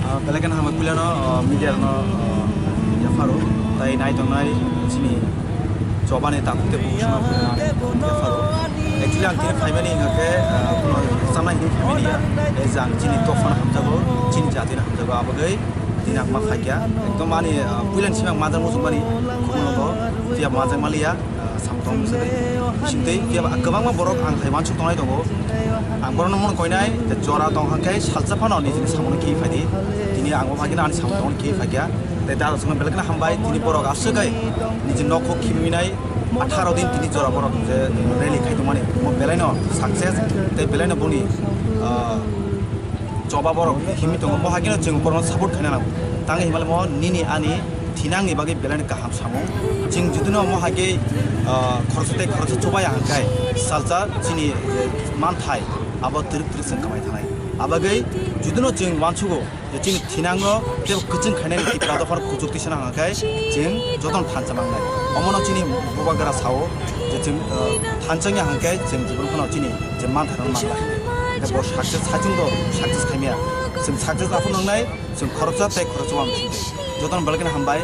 Belakan hama kulano media no Jafaro, tai nai tonai sini coba nih takut terbuka Jafaro. Actually angkir family ngake sama ini family ya, ezang sini tofan hamjago, sini jati hamjago apa gay, tidak makai ya. Ekdom ani kulian sih yang madar musuh bani, kuno to, tiap madar malia samtong sedih. Sini tiap kebang mah borok ang hewan cuci tonai dong. Ang borok nomor koinai, jora tong hangkai salsa panon ini jenis samun kif hadi. Ini ang mau pagi nanti samtong kif hadi ya. Tetapi semua belakang hambai, ini borok asal gay, ini jenis nokho kiminai. 18 दिन তিনি জরা বড় যে rally খাইতো মানে মো বেলাইনো success তে বেলাইনো বনি জবা বড় হিমি তো মো হাকিনো जों বড় সাপোর্ট খানা নাও তাঙ্গে হিমালে মো নিনি আনি থিনাংনি বাগে বেলাইনো কাহাম সামো जों जुदिनो मो हागे खरसते जबाय हांखाय सालजा जिनि मानथाय आबो तिरक जों कमाय थानाय आबागै जुदिनो जों वानसुगो जों थिनांगो जे गोजों खायनाय टिप्रा दफार कुजुक्ति सना हांखाय जों जतन थानजामांनाय अमनो जिनि बबागरा सावो जे जों थानजांनि हांखाय जों जिबनखनो जिनि जे मानथारन मांलाय दा बर साक्सेस साजिंदो साक्सेस खायनाया जों साक्सेस आफु नंनाय जों खरसा ते खरसा वाम जतन बलगन हामबाय